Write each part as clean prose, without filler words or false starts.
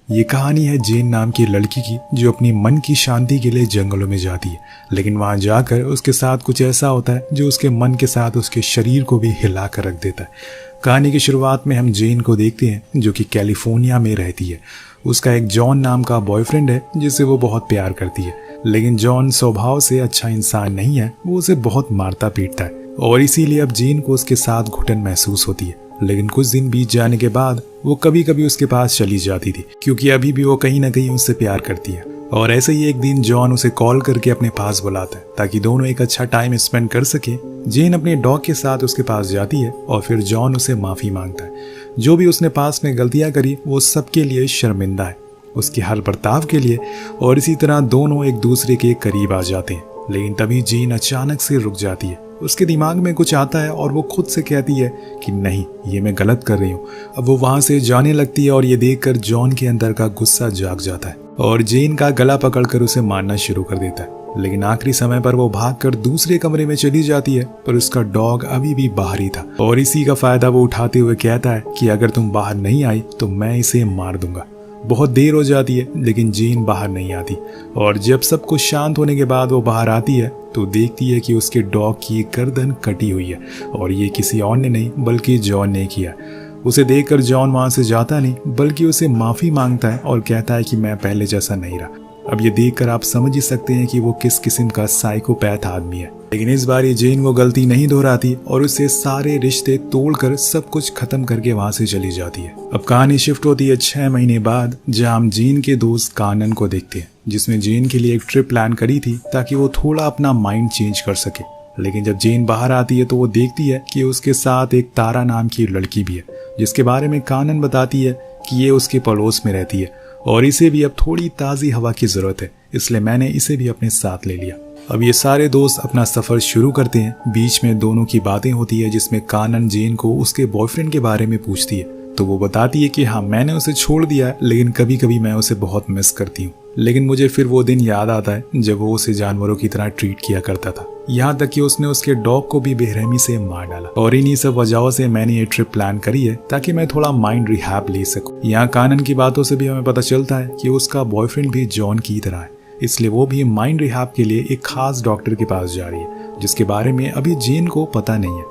ये कहानी है जेन नाम की लड़की की जो अपनी मन की शांति के लिए जंगलों में जाती है, लेकिन वहां जाकर उसके साथ कुछ ऐसा होता है जो उसके मन के साथ उसके शरीर को भी हिला कर रख देता है। कहानी की शुरुआत में हम जेन को देखते हैं जो कि कैलिफोर्निया में रहती है। उसका एक जॉन नाम का बॉयफ्रेंड है जिससे वो बहुत प्यार करती है, लेकिन जॉन स्वभाव से अच्छा इंसान नहीं है, वो उसे बहुत मारता पीटता है और इसीलिए अब जेन को उसके साथ घुटन महसूस होती है। लेकिन कुछ दिन बीत जाने के बाद वो कभी कभी उसके पास चली जाती थी क्योंकि अभी भी वो कहीं ना कहीं उससे प्यार करती है। और ऐसे ही एक दिन जॉन उसे कॉल करके अपने पास बुलाता है ताकि दोनों एक अच्छा टाइम स्पेंड कर सके। जेन अपने डॉग के साथ उसके पास जाती है और फिर जॉन उसे माफी मांगता है। जो भी उसने पास में गलतियां करी वो सबके लिए शर्मिंदा है, उसके हर बर्ताव के लिए, और इसी तरह दोनों एक दूसरे के करीब आ जाते हैं। लेकिन तभी जेन अचानक से रुक जाती है, उसके दिमाग में कुछ आता है और वो खुद से कहती है कि नहीं, ये मैं गलत कर रही हूँ। अब वो वहां से जाने लगती है और ये देखकर जॉन के अंदर का गुस्सा जाग जाता है और जेन का गला पकड़कर उसे मारना शुरू कर देता है। लेकिन आखिरी समय पर वो भागकर दूसरे कमरे में चली जाती है, पर उसका डॉग अभी भी बाहर ही था और इसी का फायदा वो उठाते हुए कहता है कि अगर तुम बाहर नहीं आई तो मैं इसे मार दूंगा। बहुत देर हो जाती है लेकिन जेन बाहर नहीं आती और जब सब कुछ शांत होने के बाद वो बाहर आती है तो देखती है कि उसके डॉग की गर्दन कटी हुई है और ये किसी और ने नहीं बल्कि जॉन ने किया। उसे देखकर जॉन वहां से जाता नहीं बल्कि उसे माफी मांगता है और कहता है कि मैं पहले जैसा नहीं रहा। अब ये देखकर आप समझ ही सकते हैं कि वो किस किस्म का साइकोपैथ आदमी है। लेकिन इस बार ये जेन वो गलती नहीं दोहराती और उससे सारे रिश्ते तोड़कर सब कुछ खत्म करके वहां से चली जाती है। अब कहानी शिफ्ट होती है 6 महीने बाद, जहां हम जेन के दोस्त कानन को देखते हैं जिसने जेन के लिए एक ट्रिप प्लान करी थी ताकि वो थोड़ा अपना माइंड चेंज कर सके। लेकिन जब जेन बाहर आती है तो वो देखती है कि उसके साथ एक तारा नाम की लड़की भी है जिसके बारे में कानन बताती है कि ये उसके पड़ोस में रहती है और इसे भी अब थोड़ी ताज़ी हवा की जरूरत है, इसलिए मैंने इसे भी अपने साथ ले लिया। अब ये सारे दोस्त अपना सफर शुरू करते हैं। बीच में दोनों की बातें होती है जिसमें कानन जेन को उसके बॉयफ्रेंड के बारे में पूछती है तो वो बताती है कि हाँ, मैंने उसे छोड़ दिया है लेकिन कभी कभी मैं उसे बहुत मिस करती हूँ। लेकिन मुझे फिर वो दिन याद आता है जब वो उसे जानवरों की तरह ट्रीट किया करता था, यहाँ तक कि उसने उसके डॉग को भी बेरहमी से मार डाला। और इन्हीं सब वजहों से मैंने ये ट्रिप प्लान करी है ताकि मैं थोड़ा माइंड रिहैब ले सकूं। यहाँ कानन की बातों से भी हमें पता चलता है कि उसका बॉयफ्रेंड भी जॉन की तरह है, इसलिए वो भी माइंड रिहैब के लिए एक खास डॉक्टर के पास जा रही है जिसके बारे में अभी जेन को पता नहीं है।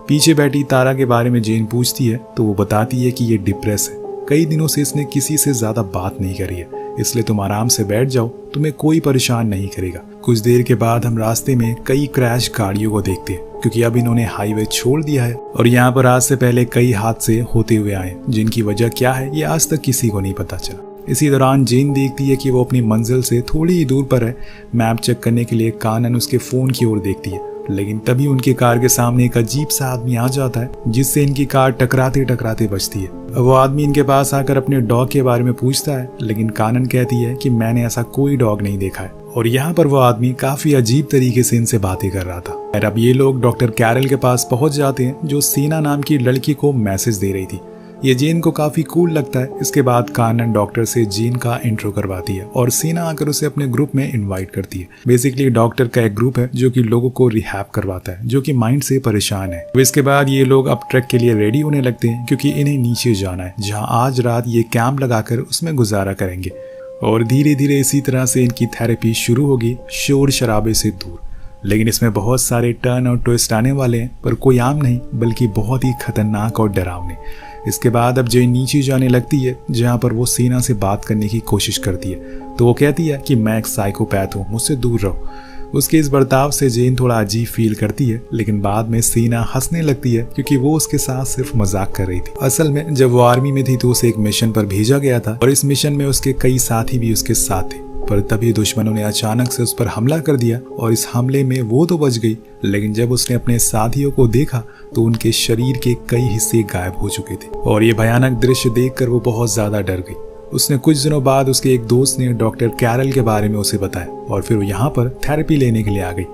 पीछे बैठी तारा के बारे में जेन पूछती है तो वो बताती है कि ये डिप्रेस है, कई दिनों से इसने किसी से ज्यादा बात नहीं करी है, इसलिए तुम आराम से बैठ जाओ, तुम्हें कोई परेशान नहीं करेगा। कुछ देर के बाद हम रास्ते में कई क्रैश गाड़ियों को देखते हैं क्योंकि अब इन्होंने हाईवे छोड़ दिया है और यहाँ पर आज से पहले कई हादसे होते हुए आए जिनकी वजह क्या है ये आज तक किसी को नहीं पता चला। इसी दौरान जेन देखती है कि वो अपनी मंजिल से थोड़ी ही दूर पर है। मैप चेक करने के लिए कानन उसके फोन की ओर देखती है, लेकिन तभी उनकी कार के सामने एक अजीब सा आदमी आ जाता है जिससे इनकी कार टकराते टकराते बचती है। वो आदमी इनके पास आकर अपने डॉग के बारे में पूछता है, लेकिन कानन कहती है कि मैंने ऐसा कोई डॉग नहीं देखा है। और यहाँ पर वो आदमी काफी अजीब तरीके से इनसे बातें कर रहा था। और अब ये लोग डॉक्टर कैरल के पास पहुंच जाते हैं जो सीना नाम की लड़की को मैसेज दे रही थी। ये जेन को काफी कूल लगता है। इसके बाद कानन डॉक्टर से जेन का इंट्रो करवाती है और सीना आकर उसे अपने ग्रुप में इनवाइट करती है। बेसिकली डॉक्टर का एक ग्रुप है जो कि लोगों को रिहैब करवाता है जो कि माइंड से परेशान है। इसके बाद ये लोग अब ट्रैक के लिए रेडी होने लगते हैं क्योंकि इन्हें नीचे जाना है जहाँ आज रात ये कैंप लगाकर उसमें गुजारा करेंगे। और धीरे धीरे इसी तरह से इनकी थेरेपी शुरू होगी, शोर शराबे से दूर। लेकिन इसमें बहुत सारे टर्न और ट्विस्ट आने वाले हैं, पर कोई आम नहीं बल्कि बहुत ही खतरनाक और डरावने। इसके बाद अब जेन नीचे जाने लगती है जहाँ पर वो सीना से बात करने की कोशिश करती है तो वो कहती है कि मैं एक साइकोपैथ हूँ, मुझसे दूर रहो। उसके इस बर्ताव से जेन थोड़ा अजीब फील करती है, लेकिन बाद में सीना हंसने लगती है क्योंकि वो उसके साथ सिर्फ मजाक कर रही थी। असल में जब वो आर्मी में थी तो उसे एक मिशन पर भेजा गया था और इस मिशन में उसके कई साथी भी उसके साथ थे, पर तभी दुश्मनों ने अचानक से उस पर हमला कर दिया और इस हमले में वो तो बच गई, लेकिन जब उसने अपने साथियों को देखा तो उनके शरीर के कई हिस्से गायब हो चुके थे और ये भयानक दृश्य देखकर वो बहुत ज्यादा डर गई। उसने कुछ दिनों बाद उसके एक दोस्त ने डॉक्टर कैरल के बारे में उसे बताया और फिर वो यहाँ पर थेरेपी लेने के लिए आ गई।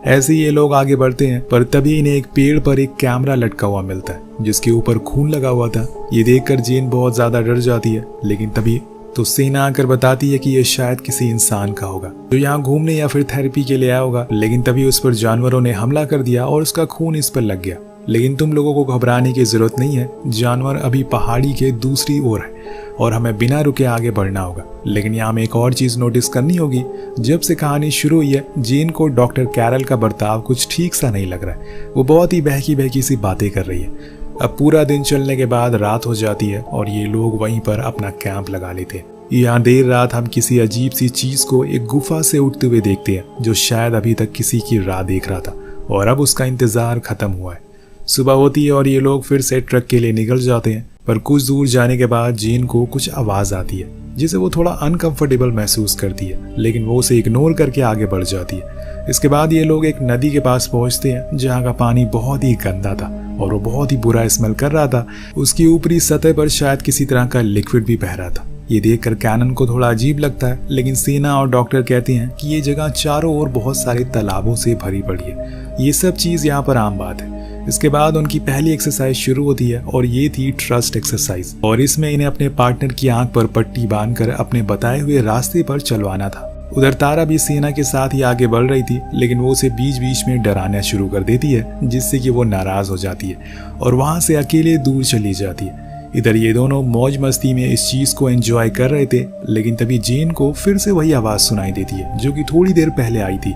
ऐसे ही ये लोग आगे बढ़ते हैं, पर तभी इन्हें एक पेड़ पर एक कैमरा लटका हुआ मिलता है जिसके ऊपर खून लगा हुआ था। ये देखकर जेन बहुत ज्यादा डर जाती है, लेकिन तभी तो सीना आकर बताती है कि यह शायद किसी इंसान का होगा जो यहाँ घूमने या फिर थेरेपी के लिए आया होगा। लेकिन तभी उस पर जानवरों ने हमला कर दिया और उसका खून इस पर लग गया। लेकिन तुम लोगों को घबराने की जरूरत नहीं है, जानवर अभी पहाड़ी के दूसरी ओर है और हमें बिना रुके आगे बढ़ना होगा। लेकिन यहाँ हमें एक और चीज नोटिस करनी होगी, जब से कहानी शुरू हुई है जेन को डॉक्टर कैरल का बर्ताव कुछ ठीक सा नहीं लग रहा है। वो बहुत ही बहकी बहकी सी बातें कर रही है। अब पूरा दिन चलने के बाद रात हो जाती है और ये लोग वहीं पर अपना कैंप लगा लेते हैं। यहाँ देर रात हम किसी अजीब सी चीज को एक गुफा से उठते हुए देखते हैं, जो शायद अभी तक किसी की राह देख रहा था और अब उसका इंतजार खत्म हुआ है। सुबह होती है और ये लोग फिर से ट्रक के लिए निकल जाते हैं, पर कुछ दूर जाने के बाद जेन को कुछ आवाज आती है जिसे वो थोड़ा अनकंफर्टेबल महसूस करती है, लेकिन वो उसे इग्नोर करके आगे बढ़ जाती है। इसके बाद ये लोग एक नदी के पास पहुंचते हैं जहाँ का पानी बहुत ही गंदा था और वो बहुत ही बुरा स्मेल कर रहा था। उसकी ऊपरी सतह पर शायद किसी तरह का लिक्विड भी बह रहा था। ये देखकर कैनन को थोड़ा अजीब लगता है, लेकिन सेना और डॉक्टर कहते हैं कि ये जगह चारों ओर बहुत सारे तालाबों से भरी पड़ी है। ये सब चीज यहाँ पर आम बात है। इसके बाद उनकी पहली एक्सरसाइज शुरू होती है और ये थी ट्रस्ट एक्सरसाइज, और इसमें इन्हें अपने पार्टनर की आंख पर पट्टी बांधकर अपने बताए हुए रास्ते पर चलवाना था। उधर तारा भी सेना के साथ ही आगे बढ़ रही थी, लेकिन वो उसे बीच बीच में डराना शुरू कर देती है, जिससे कि वो नाराज हो जाती है और वहां से अकेले दूर चली जाती है। इधर ये दोनों मौज मस्ती में इस चीज को एंजॉय कर रहे थे, लेकिन तभी जेन को फिर से वही आवाज सुनाई देती है जो कि थोड़ी देर पहले आई थी।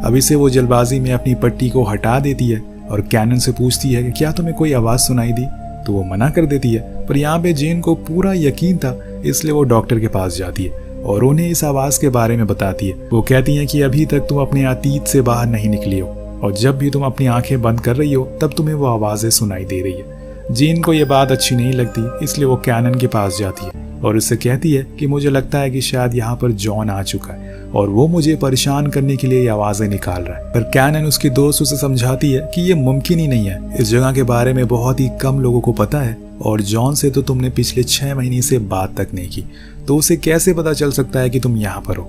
अब इसे वो जल्दबाजी में अपनी पट्टी को हटा देती है और कैनन से पूछती है कि क्या तुम्हें कोई आवाज सुनाई दी, तो वो मना कर देती है। पर यहाँ पे जेन को पूरा यकीन था, इसलिए वो डॉक्टर के पास जाती है और उन्हें इस आवाज के बारे में बताती है। वो कहती है कि अभी तक तुम अपने अतीत से बाहर नहीं निकली हो और जब भी तुम अपनी आंखें बंद कर रही हो तब तुम्हें वो आवाजें सुनाई दे रही है। जेन को ये बात अच्छी नहीं लगती, इसलिए वो कैनन के पास जाती है और उससे कहती है कि मुझे लगता है कि शायद यहाँ पर जॉन आ चुका है और वो मुझे परेशान करने के लिए ये आवाजें निकाल रहा है। पर कैनन उसके दोस्त उसे समझाती है कि ये मुमकिन ही नहीं है, इस जगह के बारे में बहुत ही कम लोगों को पता है और जॉन से तो तुमने पिछले 6 महीने से बात तक नहीं की, तो उसे कैसे पता चल सकता है कि तुम यहाँ पर हो।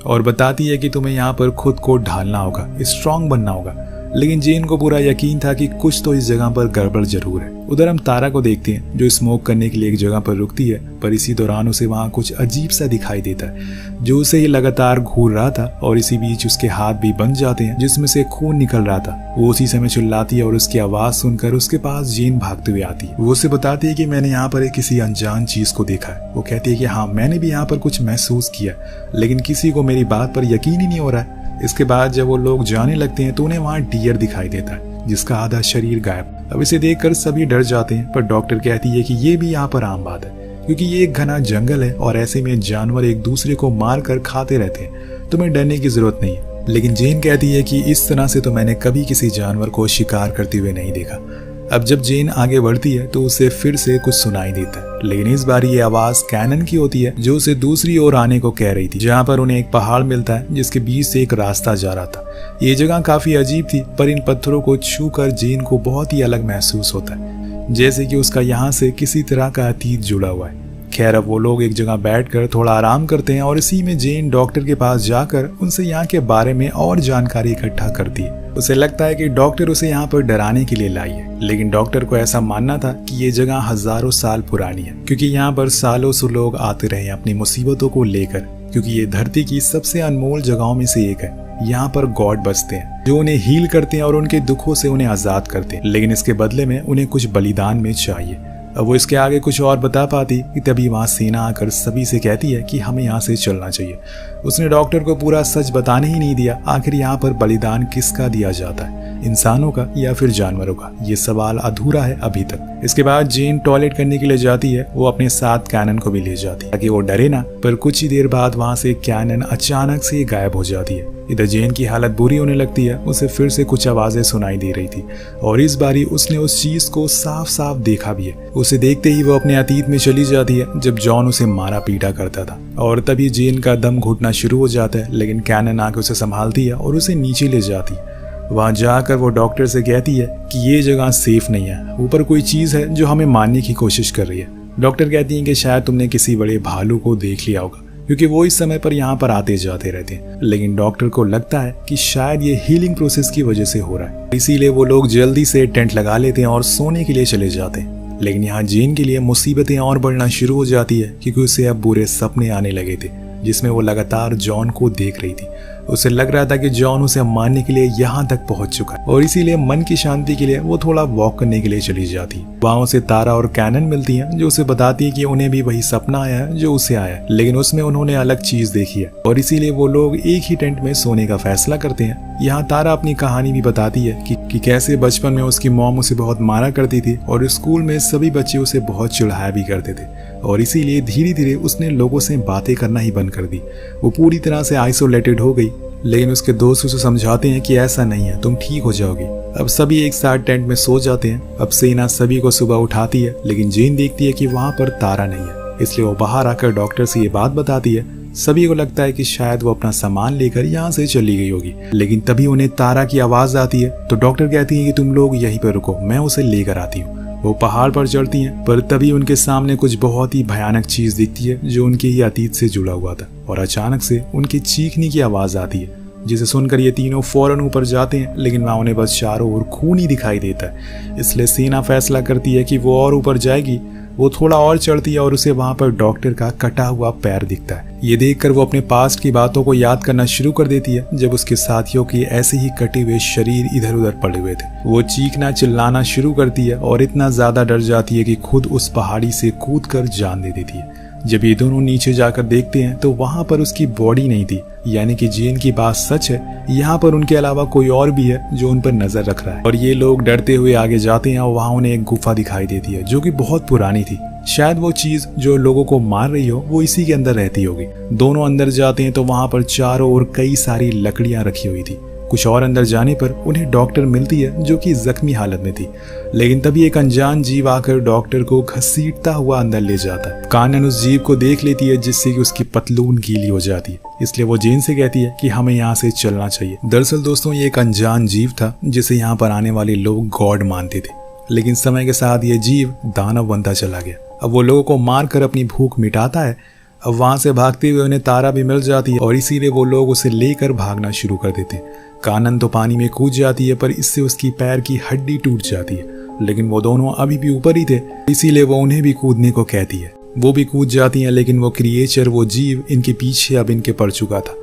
और बताती है कि तुम्हें यहाँ पर खुद को ढालना होगा, स्ट्रांग बनना होगा। लेकिन जेन को पूरा यकीन था कि कुछ तो इस जगह पर गड़बड़ जरूर है। उधर हम तारा को देखते हैं जो स्मोक करने के लिए एक जगह पर रुकती है, पर इसी दौरान उसे वहां कुछ अजीब सा दिखाई देता है जो उसे ही लगातार घूर रहा था और इसी बीच उसके हाथ भी बन जाते हैं जिसमें से खून निकल रहा था। वो उसी समय चिल्लाती है और उसकी आवाज सुनकर उसके पास जेन भागते हुए आती है। वो उसे बताती है कि मैंने यहाँ पर किसी अनजान चीज को देखा है। वो कहती है कि हाँ, मैंने भी यहाँ पर कुछ महसूस किया, लेकिन किसी को मेरी बात पर यकीन ही नहीं हो रहा है। इसके बाद जब वो लोग जाने लगते हैं तो उन्हें वहां डियर दिखाई देता है जिसका आधा शरीर गायब। अब इसे देखकर सभी डर जाते हैं, पर डॉक्टर कहती है कि ये भी यहाँ पर आम बात है क्योंकि ये एक घना जंगल है और ऐसे में जानवर एक दूसरे को मार कर खाते रहते हैं, तुम्हें डरने की जरूरत नहीं है। लेकिन जेन कहती है कि इस तरह से तो मैंने कभी किसी जानवर को शिकार करते हुए नहीं देखा। अब जब जेन आगे बढ़ती है तो उसे फिर से कुछ सुनाई देता है, लेकिन इस बार ये आवाज कैनन की होती है जो उसे दूसरी ओर आने को कह रही थी, जहाँ पर उन्हें एक पहाड़ मिलता है जिसके बीच से एक रास्ता जा रहा था। ये जगह काफी अजीब थी, पर इन पत्थरों को छूकर जेन को बहुत ही अलग महसूस होता है, जैसे कि उसका यहाँ से किसी तरह का अतीत जुड़ा हुआ है। खैर, अब वो लोग एक जगह बैठकर थोड़ा आराम करते हैं और इसी में जेन डॉक्टर के पास जाकर उनसे यहाँ के बारे में और जानकारी इकट्ठा करती है। उसे लगता है कि डॉक्टर उसे यहाँ पर डराने के लिए लाई है, लेकिन डॉक्टर को ऐसा मानना था कि ये जगह हजारों साल पुरानी है क्योंकि यहाँ पर सालों से लोग आते रहे अपनी मुसीबतों को लेकर, क्योंकि ये धरती की सबसे अनमोल जगहों में से एक है। यहाँ पर गॉड बसते हैं जो उन्हें हील करते हैं और उनके दुखों से उन्हें आजाद करते हैं, लेकिन इसके बदले में उन्हें कुछ बलिदान में चाहिए। अब वो इसके आगे कुछ और बता पाती कि तभी वहां सेना आकर सभी से कहती है कि हमें यहाँ से चलना चाहिए। उसने डॉक्टर को पूरा सच बताने ही नहीं दिया। आखिर यहाँ पर बलिदान किसका दिया जाता है, इंसानों का या फिर जानवरों का? ये सवाल अधूरा है अभी तक। इसके बाद जेन टॉयलेट करने के लिए जाती है। वो अपने साथ कैनन को भी ले जाती है ताकि वो डरे ना, पर कुछ ही देर बाद वहां से कैनन अचानक से गायब हो जाती है। इधर जेन की हालत बुरी होने लगती है। उसे फिर से कुछ आवाजें सुनाई दे रही थी और इस बारी उसने उस चीज को साफ साफ देखा भी है। उसे देखते ही वो अपने अतीत में चली जाती है जब जॉन उसे मारा पीटा करता था, और तभी जेन का दम घुटना शुरू हो जाता है, लेकिन कैनन आके उसे संभालती है और उसे नीचे ले जाती है। वहां जाकर वो डॉक्टर से कहती है कि ये जगह सेफ नहीं है, ऊपर कोई चीज है जो हमें मारने की कोशिश कर रही है। डॉक्टर कहती है कि शायद तुमने किसी बड़े भालू को देख लिया होगा क्योंकि वो इस समय पर यहाँ पर आते जाते रहते हैं, लेकिन डॉक्टर को लगता है कि शायद ये हीलिंग प्रोसेस की वजह से हो रहा है। इसीलिए वो लोग जल्दी से टेंट लगा लेते हैं और सोने के लिए चले जाते हैं। लेकिन यहाँ जेन के लिए मुसीबतें और बढ़ना शुरू हो जाती है क्योंकि उसे अब बुरे सपने आने लगे थे जिसमें वो लगातार जॉन को देख रही थी। उसे लग रहा था कि जॉन उसे मारने के लिए यहाँ तक पहुंच चुका है और इसीलिए मन की शांति के लिए वो थोड़ा वॉक करने के लिए चली जाती है। वहां उसे तारा और कैनन मिलती हैं जो उसे बताती है कि उन्हें भी वही सपना आया है जो उसे आया है, लेकिन उसमें उन्होंने अलग चीज देखी है और इसीलिए वो लोग एक ही टेंट में सोने का फैसला करते हैं। यहाँ तारा अपनी कहानी भी बताती है कि कैसे बचपन में उसकी मॉम उसे बहुत मारा करती थी और स्कूल में सभी बच्चे उसे बहुत चिढ़ाया भी करते थे और इसीलिए धीरे धीरे उसने लोगों से बातें करना ही बंद कर दी। वो पूरी तरह से आइसोलेटेड हो गई, लेकिन उसके दोस्त उसे समझाते हैं कि ऐसा नहीं है, तुम ठीक हो जाओगी। अब सभी एक साथ टेंट में सो जाते हैं। अब सेना सभी को सुबह उठाती है, लेकिन जेन देखती है कि वहाँ पर तारा नहीं है, इसलिए वो बाहर आकर डॉक्टर से ये बात बताती है। सभी को लगता है कि शायद वो अपना सामान लेकर यहाँ से चली गई होगी, लेकिन तभी उन्हें तारा की आवाज आती है। तो डॉक्टर कहती है कि तुम लोग यहीं पर रुको, मैं उसे लेकर आती हूँ। वो पहाड़ पर चढ़ती हैं, पर तभी उनके सामने कुछ बहुत ही भयानक चीज दिखती है जो उनके ही अतीत से जुड़ा हुआ था और अचानक से उनकी चीखने की आवाज आती है, जिसे सुनकर ये तीनों फौरन ऊपर जाते हैं, लेकिन वहां उन्हें बस चारों ओर खून ही दिखाई देता है। इसलिए सेना फैसला करती है कि वो और ऊपर जाएगी। वो थोड़ा और चढ़ती है और उसे वहां पर डॉक्टर का कटा हुआ पैर दिखता है। ये देखकर वो अपने पास्ट की बातों को याद करना शुरू कर देती है, जब उसके साथियों के ऐसे ही कटे हुए शरीर इधर उधर पड़े हुए थे। वो चीखना चिल्लाना शुरू करती है और इतना ज्यादा डर जाती है कि खुद उस पहाड़ी से कूदकर जान दे देती है। जब ये दोनों नीचे जाकर देखते हैं तो वहां पर उसकी बॉडी नहीं थी, यानी कि जेन की बात सच है। यहाँ पर उनके अलावा कोई और भी है जो उन पर नजर रख रहा है और ये लोग डरते हुए आगे जाते हैं और वहां उन्हें एक गुफा दिखाई देती है जो कि बहुत पुरानी थी। शायद वो चीज जो लोगों को मार रही हो वो इसी के अंदर रहती होगी। दोनों अंदर जाते हैं तो वहां पर चारों ओर कई सारी लकड़ियां रखी हुई थी। कुछ और अंदर जाने पर उन्हें डॉक्टर मिलती है जो कि जख्मी हालत में थी, लेकिन तभी एक अनजान जीव आकर डॉक्टर को घसीटता हुआ अंदर ले जाता है। कानन उस जीव को देख लेती है जिससे कि उसकी पतलून गीली हो जाती है, इसलिए वो जेन से कहती है कि हमें यहाँ से चलना चाहिए। दरअसल दोस्तों ये एक अनजान जीव था जिसे यहाँ पर आने वाले लोग गॉड मानते थे, लेकिन समय के साथ ये जीव दानव बनता चला गया। अब वो लोगों को मार कर अपनी भूख मिटाता है। अब वहां से भागते हुए उन्हें तारा भी मिल जाती है और इसीलिए वो लोग उसे लेकर भागना शुरू कर देते हैं। कानन तो पानी में कूद जाती है, पर इससे उसकी पैर की हड्डी टूट जाती है, लेकिन वो दोनों अभी भी ऊपर ही थे, इसीलिए वो उन्हें भी कूदने को कहती है। वो भी कूद जाती हैं, लेकिन वो क्रिएचर, वो जीव इनके पीछे अब इनके पड़ चुका था।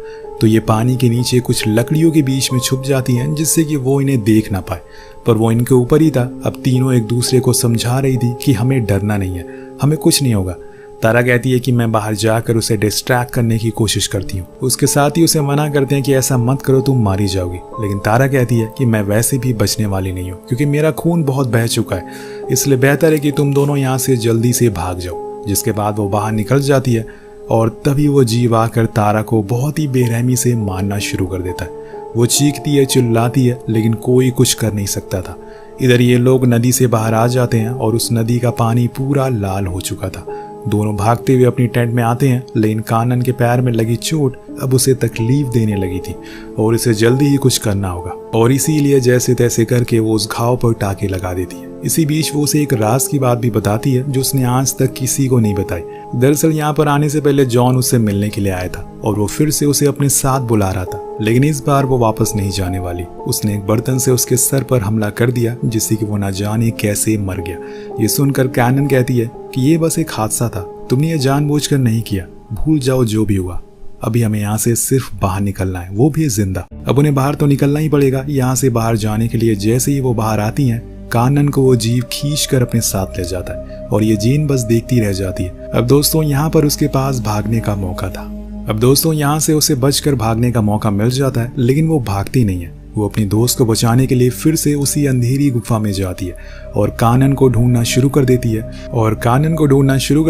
तो ये पानी के नीचे कुछ लकड़ियों के बीच में छुप जाती हैं जिससे कि वो इन्हें देख ना पाए, पर वो इनके ऊपर ही था। अब तीनों एक दूसरे को समझा रही थी कि हमें डरना नहीं है, हमें कुछ नहीं होगा। तारा कहती है कि मैं बाहर जाकर उसे डिस्ट्रैक्ट करने की कोशिश करती हूँ। उसके साथ ही उसे मना करते हैं कि ऐसा मत करो, तुम मारी जाओगी, लेकिन तारा कहती है कि मैं वैसे भी बचने वाली नहीं हूँ क्योंकि मेरा खून बहुत बह चुका है, इसलिए बेहतर है कि तुम दोनों यहाँ से जल्दी से भाग जाओ। जिसके बाद वो बाहर निकल जाती है और तभी वो जीव आकर तारा को बहुत ही बेरहमी से मारना शुरू कर देता है। वो चीखती है, चिल्लाती है, लेकिन कोई कुछ कर नहीं सकता था। इधर ये लोग नदी से बाहर आ जाते हैं और उस नदी का पानी पूरा लाल हो चुका था। दोनों भागते हुए अपनी टेंट में आते हैं, लेकिन कानन के पैर में लगी चोट अब उसे तकलीफ देने लगी थी और इसे जल्दी ही कुछ करना होगा, और इसीलिए जैसे तैसे करके वो उस घाव पर टाके लगा देती है। इसी बीच वो उसे एक राज की बात भी बताती है जो उसने आज तक किसी को नहीं बताई। दरअसल यहाँ पर आने से पहले जॉन उससे मिलने के लिए आया था और वो फिर से उसे अपने साथ बुला रहा था, लेकिन इस बार वो वापस नहीं जाने वाली। उसने एक बर्तन से उसके सर पर हमला कर दिया जिससे कि वो ना जाने कैसे मर गया। ये सुनकर कैनन कहती है कि ये बस एक हादसा था, तुमने ये जानबूझकर नहीं किया, भूल जाओ जो भी हुआ। अभी हमें यहाँ से सिर्फ बाहर निकलना है, वो भी जिंदा। अब उन्हें बाहर तो निकलना ही पड़ेगा। यहाँ से बाहर जाने के लिए जैसे ही वो बाहर आती हैं, कानन को वो जीव खींचकर अपने साथ ले जाता है और ये जेन बस देखती रह जाती है। अब दोस्तों यहाँ पर उसके पास भागने का मौका था। अब दोस्तों यहाँ से उसे बचकर भागने का मौका मिल जाता है, लेकिन वो भागती नहीं है। वो अपनी दोस्त को बचाने के लिए फिर से उसी अंधेरी गुफा में जाती है और कानन को ढूंढना शुरू कर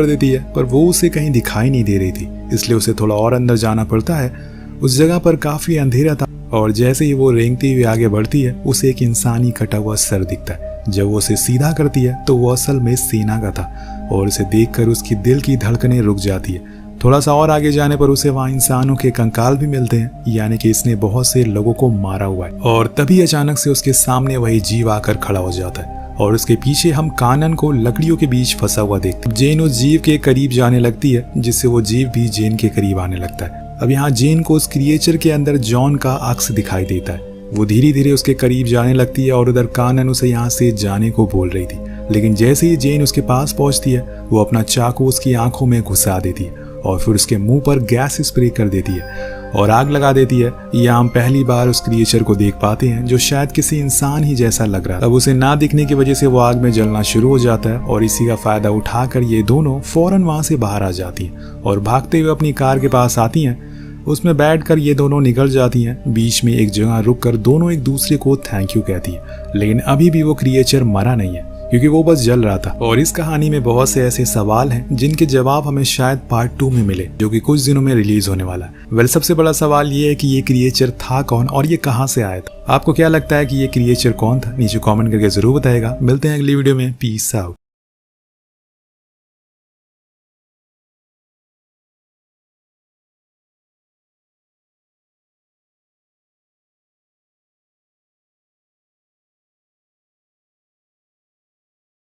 देती है, पर वो उसे कहीं दिखाई नहीं दे रही थी, इसलिए उसे थोड़ा और अंदर जाना पड़ता है। उस जगह पर काफी अंधेरा था और जैसे ही वो रेंगती हुई आगे बढ़ती है, उसे एक इंसानी कटा हुआ सर दिखता है। जब वो उसे सीधा करती है तो वो असल में सेना का था और उसे देखकर उसकी दिल की धड़कनें रुक जाती है। थोड़ा सा और आगे जाने पर उसे वहाँ इंसानों के कंकाल भी मिलते हैं, यानी कि इसने बहुत से लोगों को मारा हुआ है। और तभी अचानक से उसके सामने वही जीव आकर खड़ा हो जाता है और उसके पीछे हम कानन को लकड़ियों के बीच फंसा हुआ देखते हैं। जेन उस जीव के करीब जाने लगती है, जिससे वो जीव भी जेन के करीब आने लगता है। अब यहाँ जेन को उस क्रिएचर के अंदर जॉन का अक्स दिखाई देता है। वो धीरे धीरे उसके करीब जाने लगती है और उधर कानन उसे यहाँ से जाने को बोल रही थी, लेकिन जैसे ही जेन उसके पास पहुंचती है, वो अपना चाकू उसकी आंखों में घुसा देती है और फिर उसके मुंह पर गैस स्प्रे कर देती है और आग लगा देती है। यहाँ हम पहली बार उस क्रिएचर को देख पाते हैं जो शायद किसी इंसान ही जैसा लग रहा है। अब उसे ना दिखने की वजह से वो आग में जलना शुरू हो जाता है और इसी का फायदा उठाकर ये दोनों फौरन वहां से बाहर आ जाती हैं और भागते हुए अपनी कार के पास आती हैं। उसमें बैठकर ये दोनों निकल जाती हैं। बीच में एक जगह रुककर दोनों एक दूसरे को थैंक यू कहती हैं, लेकिन अभी भी वो क्रिएचर मरा नहीं है क्योंकि वो बस जल रहा था। और इस कहानी में बहुत से ऐसे सवाल हैं जिनके जवाब हमें शायद पार्ट 2 में मिले, जो कि कुछ दिनों में रिलीज होने वाला है। सबसे बड़ा सवाल ये है कि ये क्रिएचर था कौन और ये कहाँ से आया था। आपको क्या लगता है कि ये क्रिएचर कौन था? नीचे कमेंट करके जरूर बताएगा। मिलते हैं अगली वीडियो में। Peace out.